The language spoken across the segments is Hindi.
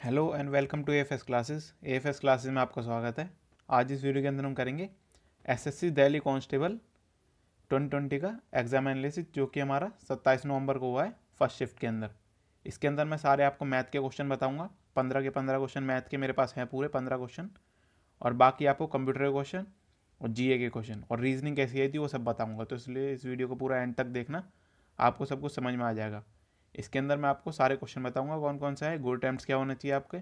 Hello and welcome to AFS classes. AFS classes में आपका स्वागत है। आज इस वीडियो के अंदर हम करेंगे एसएससी दिल्ली कांस्टेबल 2020 का एग्जाम एनालिसिस, जो कि हमारा 27 नवंबर को हुआ है फर्स्ट शिफ्ट के अंदर। इसके अंदर मैं सारे आपको मैथ के क्वेश्चन बताऊंगा। 15 के 15 क्वेश्चन मैथ के मेरे पास हैं, पूरे 15 क्वेश्चन, और बाकी आपको कंप्यूटर के क्वेश्चन और जीए के क्वेश्चन और रीजनिंग कैसी आई थी वो सब बताऊंगा। तो इसलिए इस वीडियो को पूरा एंड तक देखना, आपको सब कुछ समझ में आ जाएगा। इसके अंदर मैं आपको सारे क्वेश्चन बताऊंगा, कौन कौन सा है, गुड अटेम्प्ट्स क्या होना चाहिए आपके,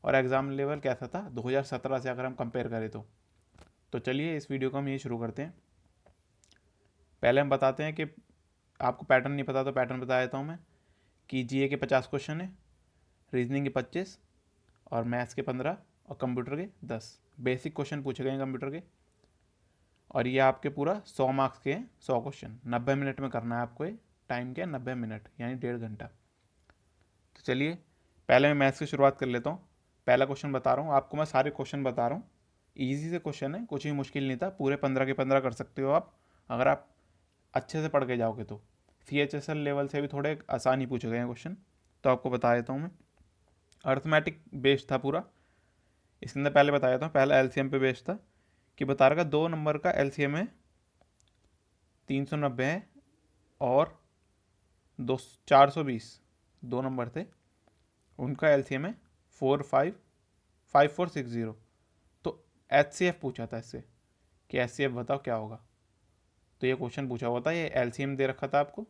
और एग्ज़ाम लेवल कैसा था 2017 से अगर हम कंपेयर करें तो चलिए इस वीडियो को हम ये शुरू करते हैं। पहले हम बताते हैं कि आपको पैटर्न नहीं पता तो पैटर्न बता देता हूँ मैं, कि जीए के 50 क्वेश्चन है, रीजनिंग के 25 और मैथ्स के 15 और कंप्यूटर के 10 बेसिक क्वेश्चन पूछे गए हैं कंप्यूटर के। और ये आपके पूरा 100 मार्क्स के हैं, 100 क्वेश्चन 90 मिनट में करना है आपको। ये टाइम क्या है, 90 मिनट यानी 1.5 घंटा। तो चलिए पहले मैं मैथ्स की शुरुआत कर लेता हूँ। पहला क्वेश्चन बता रहा हूँ आपको, मैं सारे क्वेश्चन बता रहा हूँ। ईजी से क्वेश्चन है, कुछ भी मुश्किल नहीं था, पूरे 15 के 15 कर सकते हो आप अगर आप अच्छे से पढ़ के जाओगे तो। CHSL लेवल से भी थोड़े आसान ही पूछे गए हैं क्वेश्चन, तो आपको बता देता हूँ मैं। अर्थमेटिक बेस्ड था पूरा। इसके अंदर पहले बता देता हूँ, पहला LCM पे बेस्ड था, कि बता रहा 2 नंबर का LCM है 390 है, और 420 दो नंबर थे, उनका LCM है 5460। तो HCF पूछा था इससे कि HCF बताओ क्या होगा। तो ये क्वेश्चन पूछा हुआ था, ये LCM दे रखा था आपको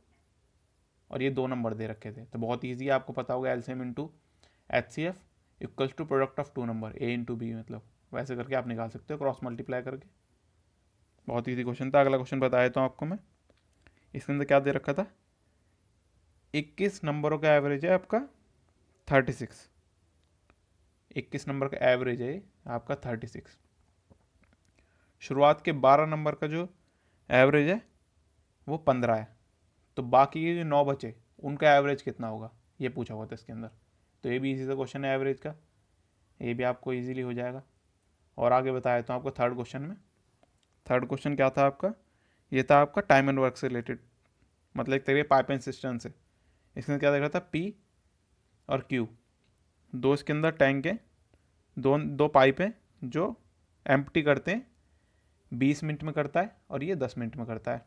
और ये 2 नंबर दे रखे थे। तो बहुत ईजी है, आपको पता होगा LCM into HCF equals to product of 2 number, A into B, मतलब वैसे करके आप निकाल सकते हो क्रॉस मल्टीप्लाई करके। बहुत ईजी क्वेश्चन था। अगला क्वेश्चन बताया तो आपको मैं, इसके अंदर क्या दे रखा था, 21 नंबरों का एवरेज है आपका 36। 21 नंबर का एवरेज है आपका 36। शुरुआत के 12 नंबर का जो एवरेज है वो 15 है। तो बाकी के जो 9 बचे उनका एवरेज कितना होगा, ये पूछा हुआ था इसके अंदर। तो ये भी इजी सा क्वेश्चन है एवरेज का, ये भी आपको इजीली हो जाएगा। और आगे बताया तो आपको थर्ड क्वेश्चन में, थर्ड क्वेश्चन क्या था आपका, ये था आपका टाइम एंड वर्क से रिलेटेड, मतलब एक तरीके पाइप एंड सिस्टम से। इसमें क्या देख रहा था, P और Q, दो इसके अंदर टैंक है, दो दो पाइप हैं जो एम्प्टी करते हैं, 20 मिनट में करता है और ये 10 मिनट में करता है,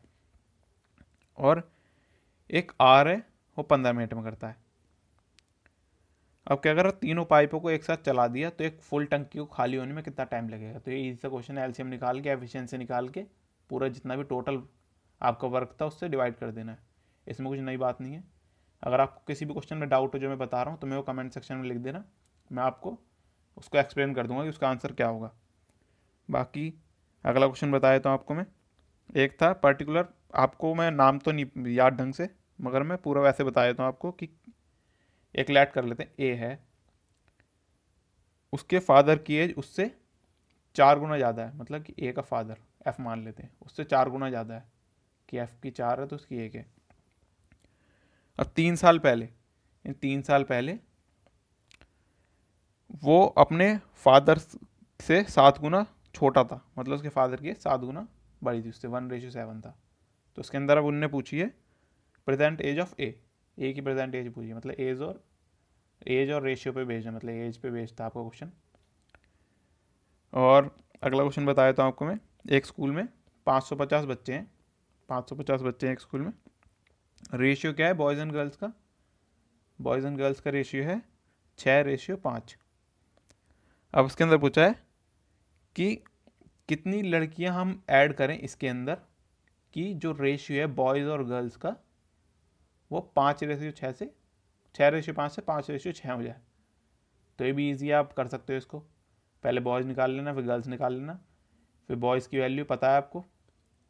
और एक आर है वो 15 मिनट में करता है। अब क्या करा, तीनों पाइपों को एक साथ चला दिया तो एक फुल टंकी को खाली होने में कितना टाइम लगेगा। तो ये इजी सा क्वेश्चन है, एलसीएम निकाल के एफिशिएंसी निकाल के पूरा जितना भी टोटल आपका वर्क था उससे डिवाइड कर देना है। इसमें कुछ नई बात नहीं है। अगर आपको किसी भी क्वेश्चन में डाउट हो जो मैं बता रहा हूँ तो मैं वो कमेंट सेक्शन में लिख देना, मैं आपको उसको एक्सप्लेन कर दूंगा कि उसका आंसर क्या होगा। बाकी अगला क्वेश्चन बताया तो आपको मैं, एक था पर्टिकुलर, आपको मैं नाम तो नहीं याद ढंग से, मगर मैं पूरा वैसे बता देता हूँ आपको कि एक लैट कर लेते हैं, ए है, उसके फादर की एज उससे 4 गुना ज़्यादा है, मतलब कि ए का फादर एफ मान लेते हैं, उससे 4 गुना ज़्यादा है, कि एफ की 4 है तो उसकी 1 है। अब 3 साल पहले, इन 3 साल पहले वो अपने फादर से 7 गुना छोटा था, मतलब उसके फादर की 7 गुना बड़ी थी, उससे 1:7 था। तो उसके अंदर अब उनने पूछी है प्रेजेंट एज ऑफ ए की प्रेजेंट एज पूछी है, मतलब एज और रेशियो पे बेस्ड है, मतलब एज पे बेस्ड था आपका क्वेश्चन। और अगला क्वेश्चन बताया था आपको मैं, एक स्कूल में 550 बच्चे हैं, 550 बच्चे हैं एक स्कूल में, रेशियो क्या है बॉयज़ एंड गर्ल्स का, बॉयज़ एंड गर्ल्स का रेशियो है 6:5। अब उसके अंदर पूछा है कि कितनी लड़कियां हम ऐड करें इसके अंदर, कि जो रेशियो है बॉयज़ और गर्ल्स का वो 5:6 से 6:5 से 5:6 हो जाए। तो ये भी ईजी आप कर सकते हो इसको, पहले बॉयज़ निकाल लेना फिर गर्ल्स निकाल लेना, फिर बॉयज़ की वैल्यू पता है आपको,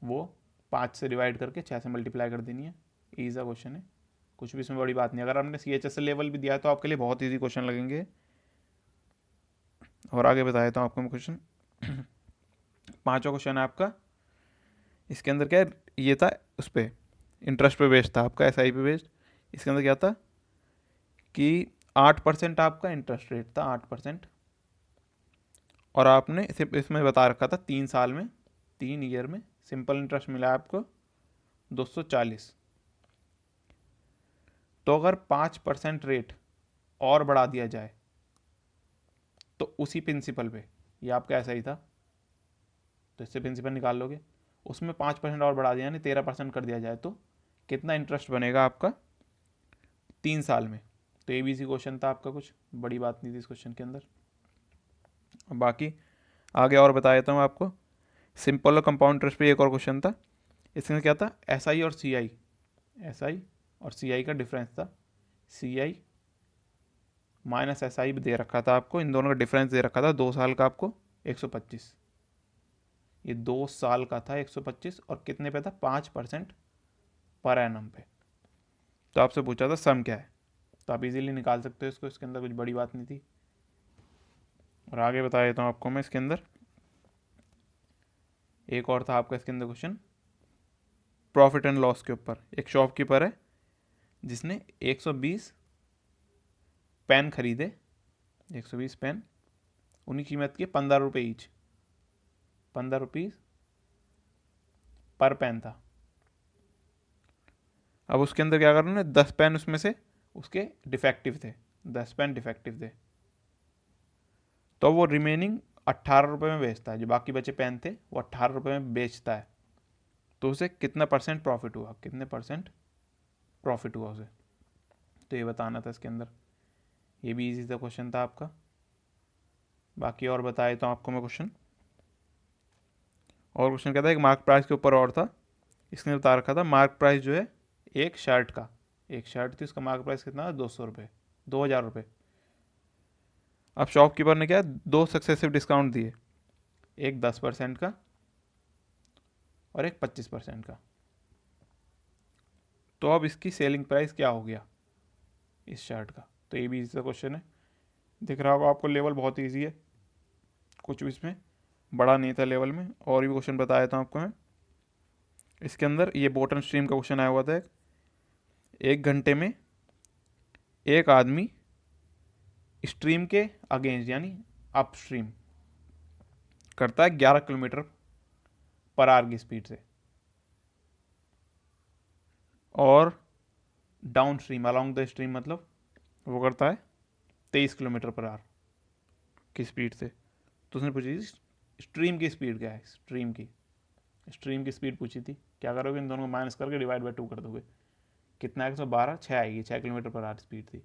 वो 5 से डिवाइड करके 6 से मल्टीप्लाई कर देनी है। ईजी सा क्वेश्चन है, कुछ भी इसमें बड़ी बात नहीं। अगर आपने CHSL लेवल भी दिया है तो आपके लिए बहुत ईजी क्वेश्चन लगेंगे। और आगे बताया था आपको मैं क्वेश्चन, पांचवा क्वेश्चन है आपका, इसके अंदर क्या है, ये था उस पर इंटरेस्ट पे बेस्ड था आपका, SI पे बेस्ड। इसके अंदर क्या था कि 8% आपका इंटरेस्ट रेट था, 8%, और आपने सिर्फ इसमें बता रखा था 3 साल में, 3 ईयर में सिंपल इंटरेस्ट मिला आपको 240। तो अगर 5% रेट और बढ़ा दिया जाए तो उसी प्रिंसिपल पे, ये आपका ऐसा ही था, तो इससे प्रिंसिपल निकाल लोगे, उसमें 5% और बढ़ा दिया, यानी 13% कर दिया जाए तो कितना इंटरेस्ट बनेगा आपका 3 साल में। तो ये भी इसी क्वेश्चन था आपका, कुछ बड़ी बात नहीं थी इस क्वेश्चन के अंदर। बाकी आगे और बता देता हूँ आपको। सिंपल और कंपाउंड इंटरेस्ट पे एक और क्वेश्चन था, इसमें क्या था, एस आई और सी आई, एस आई और सी आई का डिफरेंस था, सी आई माइनस एस आई दे रखा था आपको, इन दोनों का डिफरेंस दे रखा था 2 साल का आपको 125, ये 2 साल का था 125 और कितने पे था 5% पर एनम पे। तो आपसे पूछा था सम क्या है, तो आप इजीली निकाल सकते हो इसको, इसके अंदर कुछ बड़ी बात नहीं थी। और आगे बता देता हूँ आपको मैं इसके अंदर, एक और था आपका इसके अंदर क्वेश्चन प्रॉफिट एंड लॉस के ऊपर। एक शॉपकीपर है जिसने 120 पेन खरीदे, 120 पेन, उनकी कीमत की 15 रुपये ईच, 15 रुपीज़ पर पेन था। अब उसके अंदर क्या करना है, 10 पेन उसमें से उसके डिफेक्टिव थे, 10 पेन डिफेक्टिव थे, तो वो रिमेनिंग 18 रुपये में बेचता है, जो बाकी बचे पेन थे वो 18 रुपये में बेचता है, तो उसे कितना परसेंट प्रॉफिट हुआ, कितने परसेंट प्रॉफिट हुआ उसे, तो ये बताना था इसके अंदर। ये भी इजी सा क्वेश्चन था आपका। बाकी और बताए तो आपको मैं क्वेश्चन, और क्वेश्चन क्या था, एक मार्क प्राइस के ऊपर और था, इसने बता रखा था मार्क प्राइस जो है एक शर्ट का, एक शर्ट थी उसका मार्क प्राइस कितना था 200 रुपये, 2000 रुपये। अब शॉपकीपर ने क्या, 2 सक्सेसिव डिस्काउंट दिए, एक 10% का और एक 25% का, तो अब इसकी सेलिंग प्राइस क्या हो गया इस शर्ट का, तो ये भी इजी क्वेश्चन है। दिख रहा होगा आपको, लेवल बहुत ईजी है, कुछ भी इसमें बड़ा नहीं था लेवल में। और भी क्वेश्चन बताया था आपको मैं इसके अंदर, ये बॉटम स्ट्रीम का क्वेश्चन आया हुआ था, 1 घंटे में एक आदमी स्ट्रीम के अगेंस्ट यानी अप स्ट्रीम करता है 11 किलोमीटर पर आवर की स्पीड से, और down stream along the stream मतलब वो करता है 23 किलोमीटर पर आवर की स्पीड से। तो उसने पूछी स्ट्रीम की स्पीड क्या है, स्ट्रीम की स्पीड पूछी थी, क्या करोगे, इन दोनों को माइनस करके डिवाइड बाई 2 कर दोगे, कितना है 112, 6 आएगी, 6 किलोमीटर पर आवर स्पीड थी।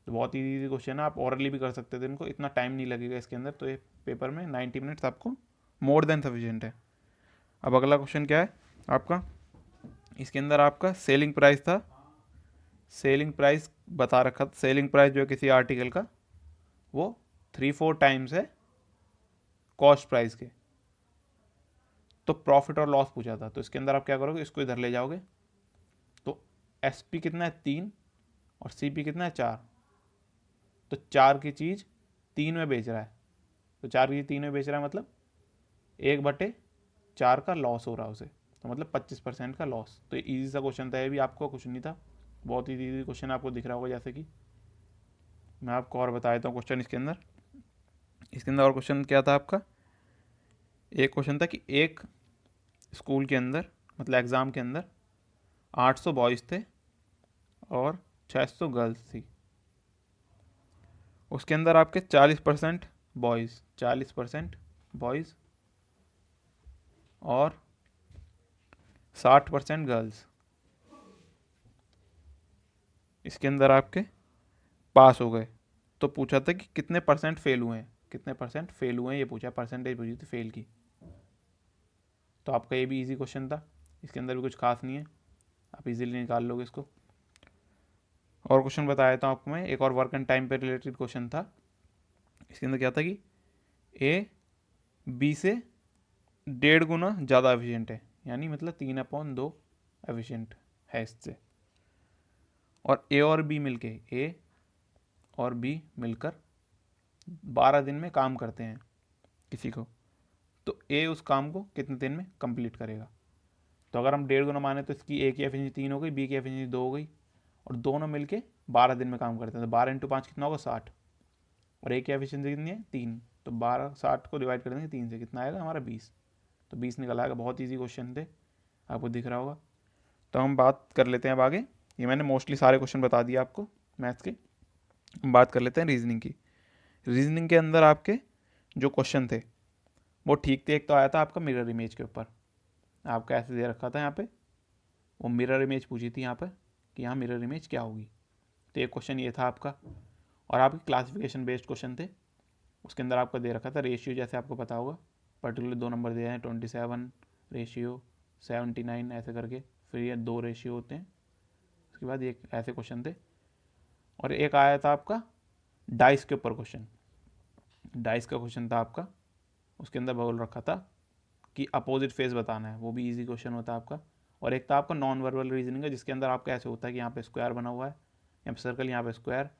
तो बहुत ईजी क्वेश्चन है, आप ओरली भी कर सकते थे इनको, इतना टाइम नहीं लगेगा इसके अंदर, तो ये पेपर में 90 मिनट्स आपको मोर देन सफिशिएंट है। अब अगला क्वेश्चन क्या है आपका, इसके अंदर आपका सेलिंग प्राइस था, सेलिंग प्राइस बता रखा था, सेलिंग प्राइस जो है किसी आर्टिकल का वो 3-4 टाइम्स है कॉस्ट प्राइस के, तो प्रॉफिट और लॉस पूछा था, तो इसके अंदर आप क्या करोगे, इसको इधर ले जाओगे, तो एस पी कितना है 3 और सी पी कितना है 4, तो 4 की चीज़ 3 में बेच रहा है, तो 4 की 3 में बेच रहा है मतलब 1/4 का लॉस हो रहा है उसे, तो मतलब 25% का लॉस। तो ये ईजी सा क्वेश्चन था, ये भी आपको कुछ नहीं था, बहुत ही ईजी क्वेश्चन आपको दिख रहा होगा। जैसे कि मैं आपको और बता देता हूँ क्वेश्चन इसके अंदर और क्वेश्चन क्या था आपका, एक क्वेश्चन था कि एक स्कूल के अंदर मतलब एग्ज़ाम के अंदर 800 बॉयज़ थे और 600 गर्ल्स थी, उसके अंदर आपके 40% बॉयज़, 40% बॉयज़ और 60% गर्ल्स इसके अंदर आपके पास हो गए। तो पूछा था कि कितने परसेंट फेल हुए हैं, कितने परसेंट फेल हुए हैं, ये पूछा, परसेंटेज पूछी थी फेल की। तो आपका ये भी इजी क्वेश्चन था, इसके अंदर भी कुछ खास नहीं है, आप इजीली निकाल लोगे इसको। और क्वेश्चन बता देता हूँ आपको मैं, एक और वर्क एंड टाइम पे रिलेटेड क्वेश्चन था, इसके अंदर क्या था कि ए बी से 1.5 गुना ज़्यादा एफिशिएंट है, यानी मतलब 3/2 एफिशिएंट है इससे, और ए और बी मिलकर 12 दिन में काम करते हैं किसी को, तो ए उस काम को कितने दिन में कंप्लीट करेगा। तो अगर हम 1.5 गुना माने तो इसकी ए की एफिशिएंसी 3 हो गई, बी की एफिशिएंसी 2 हो गई, और दोनों मिलके 12 दिन में काम करते हैं, तो 12 × 5 कितना होगा 60, और ए की एफिशिएंसी कितनी है 3, तो 12 60 को डिवाइड कर देंगे 3 से, कितना आएगा हमारा 20, तो 20 निकल आएगा। बहुत ईजी क्वेश्चन थे, आपको दिख रहा होगा। तो हम बात कर लेते हैं अब आगे, ये मैंने मोस्टली सारे क्वेश्चन बता दिए आपको मैथ्स के, बात कर लेते हैं रीजनिंग की। रीजनिंग के अंदर आपके जो क्वेश्चन थे वो ठीक थे। एक तो आया था आपका मिरर इमेज के ऊपर, आपका ऐसे दे रखा था यहाँ पे, वो मिरर इमेज पूछी थी यहाँ पर कि यहाँ मिरर इमेज क्या होगी, तो एक क्वेश्चन ये था आपका। और आपके क्लासिफिकेशन बेस्ड क्वेश्चन थे, उसके अंदर आपका दे रखा था रेशियो, जैसे आपको पता होगा पर्टिकुलर 2 नंबर दिए हैं 27 रेशियो 79 ऐसे करके, फिर ये 2 रेशियो होते हैं, उसके बाद एक ऐसे क्वेश्चन थे। और एक आया था आपका डाइस के ऊपर क्वेश्चन, डाइस का क्वेश्चन था आपका, उसके अंदर बोल रखा था कि अपोजिट फेस बताना है, वो भी इजी क्वेश्चन होता है आपका। और एक था आपका नॉन वर्बल रीजनिंग है, जिसके अंदर आपका ऐसे होता है कि यहाँ पे स्क्वायर बना हुआ है, यहाँ पे सर्कल, यहाँ पे स्क्वायर,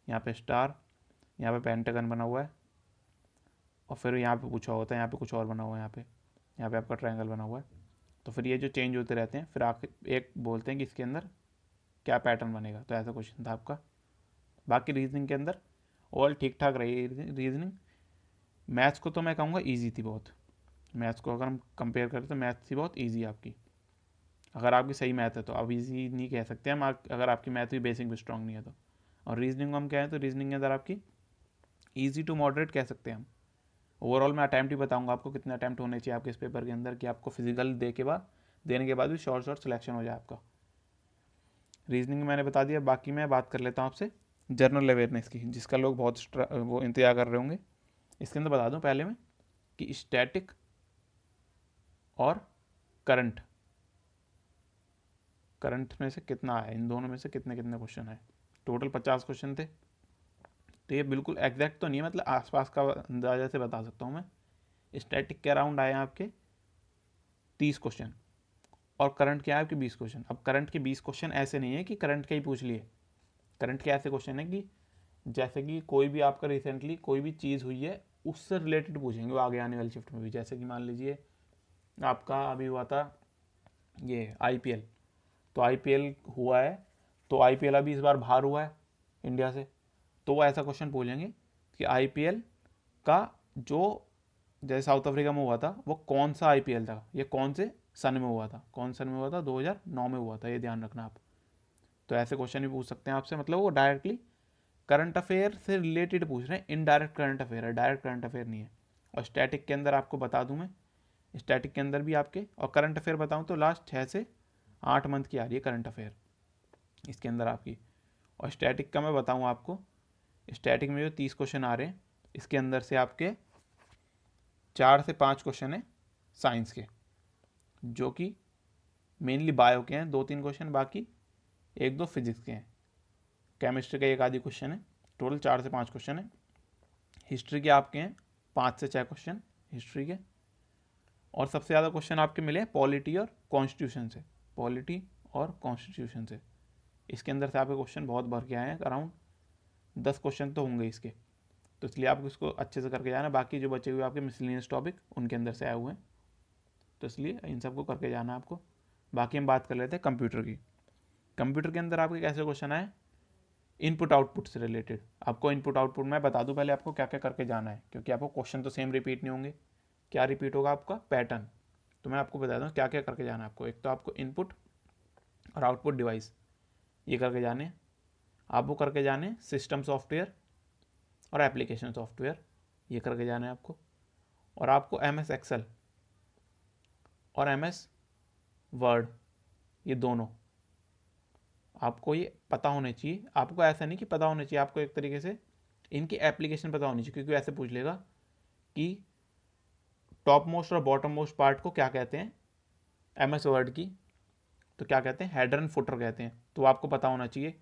यहाँ पे स्टार, यहाँ पे पेंटागन बना हुआ है, और फिर यहाँ पे पूछा होता है यहाँ पे कुछ और बना हुआ है, यहाँ पे आपका ट्रायंगल बना हुआ है। तो फिर ये जो चेंज होते रहते हैं, फिर आखिर एक बोलते हैं कि इसके अंदर क्या पैटर्न बनेगा, तो ऐसा क्वेश्चन था आपका। बाकी रीजनिंग के अंदर ऑल ठीक ठाक रही रीजनिंग। मैथ्स को तो मैं कहूँगा ईजी थी बहुत, मैथ्स को अगर हम कंपेयर करें तो मैथ्स थी बहुत ईजी आपकी, अगर आपकी सही मैथ है तो। अब ईजी नहीं कह सकते हम, अगर आपकी मैथ भी बेसिक भी स्ट्रांग नहीं है तो। और रीजनिंग को हम कहें तो रीजनिंग के अंदर आपकी ईजी टू मॉडरेट कह सकते हैं हम। ओवरऑल मैं अटैम्प्ट ही बताऊंगा आपको कितने अटैम्प्ट होने चाहिए आपके इस पेपर के अंदर, कि आपको फिजिकल देने के बाद भी शॉर्ट सिलेक्शन हो जाए आपका। रीजनिंग मैंने बता दिया, बाकी मैं बात कर लेता हूँ आपसे जनरल अवेयरनेस की, जिसका लोग बहुत वो इंतजार कर रहे होंगे। इसके अंदर बता दूँ पहले मैं कि स्टैटिक और करंट में से कितना है, इन दोनों में से कितने कितने क्वेश्चन है। टोटल 50 क्वेश्चन थे, तो ये बिल्कुल एग्जैक्ट तो नहीं है, मतलब आसपास का अंदाजा से बता सकता हूँ मैं। स्टैटिक के अराउंड आए हैं आपके 30 क्वेश्चन, और करंट के आए आपके 20 क्वेश्चन। अब करंट के 20 क्वेश्चन ऐसे नहीं है कि करंट के ही पूछ लिए, करंट के ऐसे क्वेश्चन है कि जैसे कि कोई भी आपका रिसेंटली कोई भी चीज़ हुई है उससे रिलेटेड पूछेंगे वो आगे आने वाली शिफ्ट में भी। जैसे कि मान लीजिए आपका अभी हुआ था ये IPL, तो IPL हुआ है, तो IPL अभी इस बार बाहर हुआ है इंडिया से, तो वो ऐसा क्वेश्चन पूछेंगे कि IPL का जो जैसे साउथ अफ्रीका में हुआ था वो कौन सा IPL था, ये कौन से सन में हुआ था, कौन सन में हुआ था, 2009 में हुआ था, ये ध्यान रखना आप। तो ऐसे क्वेश्चन भी पूछ सकते हैं आपसे, मतलब वो डायरेक्टली करंट अफेयर से रिलेटेड पूछ रहे हैं, इनडायरेक्ट करंट अफेयर है, डायरेक्ट करंट अफेयर नहीं है। और स्टैटिक के अंदर आपको बता दूं मैं, स्टैटिक के अंदर भी आपके, और करंट अफेयर बताऊं तो लास्ट 6 से 8 मंथ की आ रही है करंट अफेयर इसके अंदर आपकी। और स्टैटिक का मैं बताऊं आपको, स्टैटिक में जो 30 क्वेश्चन आ रहे हैं इसके अंदर से आपके 4 से 5 क्वेश्चन है साइंस के, जो कि मेनली बायो के हैं 2-3 क्वेश्चन, बाकी 1-2 फिजिक्स के हैं। केमिस्ट्री का एक आधी क्वेश्चन है, टोटल 4 से 5 क्वेश्चन है। हिस्ट्री के आपके हैं 5 से 6 क्वेश्चन हिस्ट्री के। और सबसे ज़्यादा क्वेश्चन आपके मिले पॉलिटी और कॉन्स्टिट्यूशन से, पॉलिटी और कॉन्स्टिट्यूशन से। इसके अंदर से आपके क्वेश्चन बहुत भर के आए हैं, अराउंड 10 क्वेश्चन तो होंगे इसके, तो इसलिए आप इसको अच्छे से करके जाना। बाकी जो बचे हुए आपके मिसलिनियस टॉपिक उनके अंदर से आए हुए हैं, तो इसलिए इन सबको करके जाना आपको। बाकी हम बात कर लेते हैं कंप्यूटर की। कंप्यूटर के अंदर आपके कैसे क्वेश्चन आए, इनपुट आउटपुट से रिलेटेड। आपको इनपुट आउटपुट मैं बता दूं पहले आपको क्या क्या करके जाना है, क्योंकि आपको क्वेश्चन तो सेम रिपीट नहीं होंगे। क्या रिपीट होगा आपका पैटर्न, तो मैं आपको बता दूं क्या क्या करके जाना है आपको। एक तो आपको इनपुट और आउटपुट डिवाइस ये करके जाने, आपको करके जाने सिस्टम सॉफ्टवेयर और एप्लीकेशन सॉफ्टवेयर ये करके जाना है आपको। और आपको MS एक्सेल और MS वर्ड ये दोनों आपको ये पता होने चाहिए। आपको ऐसा नहीं कि पता होने चाहिए, आपको एक तरीके से इनकी एप्लीकेशन पता होनी चाहिए, क्योंकि ऐसे पूछ लेगा कि टॉप मोस्ट और बॉटम मोस्ट पार्ट को क्या कहते हैं MS वर्ड की, तो क्या कहते हैं, हेडर एंड फुटर कहते हैं, तो आपको पता होना चाहिए।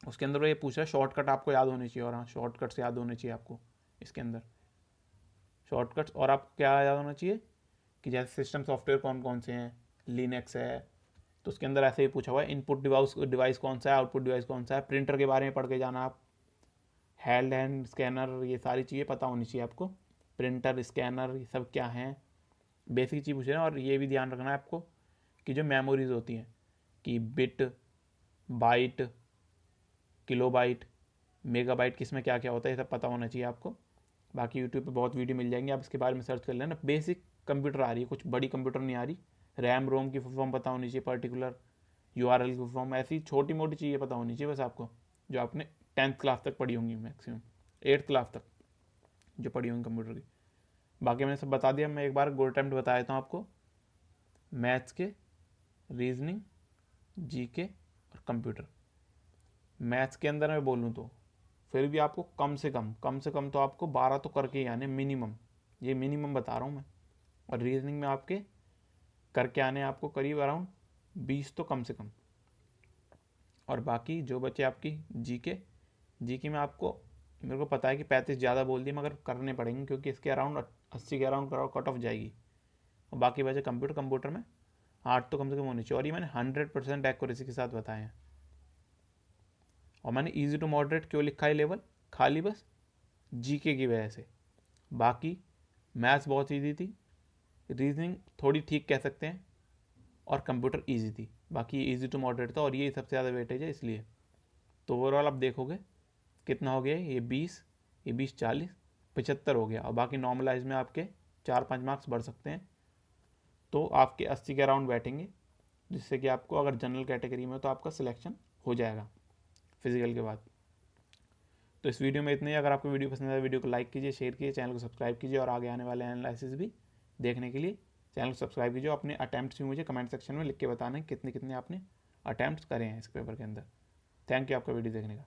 उसके अंदर ये पूछ रहा है शॉर्टकट आपको याद होने चाहिए, और हाँ शॉर्टकट्स याद होने चाहिए आपको इसके अंदर शॉर्टकट्स। और आपको क्या याद होना चाहिए कि जैसे सिस्टम सॉफ्टवेयर कौन कौन से हैं, लिनक्स है, तो उसके अंदर ऐसे ही पूछा हुआ है इनपुट डिवाइस कौन सा है, आउटपुट डिवाइस कौन सा है। प्रिंटर के बारे में पढ़ के जाना आप, हेल्ड हैंड स्कैनर ये सारी चीज़ें पता होनी चाहिए आपको। प्रिंटर स्कैनर ये सब क्या हैं, बेसिक चीज़ पूछ रहे हैं। और ये भी ध्यान रखना है आपको कि जो मेमोरीज होती हैं कि बिट, बाइट, किलोबाइट, मेगाबाइट किस में क्या क्या होता है, ये सब पता होना चाहिए आपको। बाकी यूट्यूब पे बहुत वीडियो मिल जाएंगे, आप इसके बारे में सर्च कर लेना। बेसिक कंप्यूटर आ रही है, कुछ बड़ी कंप्यूटर नहीं आ रही। रैम रोम की फुल फॉर्म पता होनी चाहिए, पर्टिकुलर URL की फुल फॉर्म, ऐसी छोटी मोटी चीज़ें पता होनी चाहिए बस आपको, जो आपने 10th क्लास तक पढ़ी होंगी, मैक्सिमम 8th क्लास तक। जो पढ़ी होंगी कंप्यूटर की। बाकी मैंने सब बता दिया। मैं एक बार गो अटेम्प्ट बता देता हूँ आपको। मैथ्स के, रीजनिंग, जीके और कंप्यूटर। मैथ्स के अंदर मैं बोलूँ तो फिर भी आपको कम से कम तो आपको 12 तो करके ही आने मिनिमम, ये मिनिमम बता रहा हूँ मैं। और रीजनिंग में आपके करके आने आपको करीब अराउंड 20 तो कम से कम। और बाकी जो बचे आपकी जीके में आपको, मेरे को पता है कि 35 ज़्यादा बोल दिए मगर करने पड़ेंगे क्योंकि इसके अराउंड 80 के अराउंड कट ऑफ जाएगी। और बाकी बचे कंप्यूटर में 8 तो कम से कम होनी चाहिए। और ये मैंने 100% एक्यूरेसी के साथ बताए हैं। और मैंने ईजी टू मॉडरेट क्यों लिखा है लेवल, खाली बस जीके की वजह से। बाकी मैथ्स बहुत ईजी थी, रीजनिंग थोड़ी ठीक कह सकते हैं, और कंप्यूटर ईजी थी। बाकी ईजी टू मॉडरेट था और ये सबसे ज़्यादा वेटेज है इसलिए। तो ओवरऑल आप देखोगे कितना हो गया, ये 20, ये 20 40 75 हो गया। और बाकी नॉर्मलाइज में आपके 4-5 मार्क्स बढ़ सकते हैं, तो आपके 80 के अराउंड बैठेंगे, जिससे कि आपको अगर जनरल कैटेगरी में तो आपका सिलेक्शन हो जाएगा फिजिकल के बाद। तो इस वीडियो में इतने ही। अगर आपको वीडियो पसंद आए वीडियो को लाइक कीजिए, शेयर कीजिए, चैनल को सब्सक्राइब कीजिए और आगे आने वाले एनालिसिस भी देखने के लिए चैनल को सब्सक्राइब कीजिए। अपने अटैम्प्ट्स भी मुझे कमेंट सेक्शन में लिख के बताना है कितने कितने आपने अटैम्प्ट्स करे हैं इस पेपर के अंदर। थैंक यू आपका वीडियो देखने का।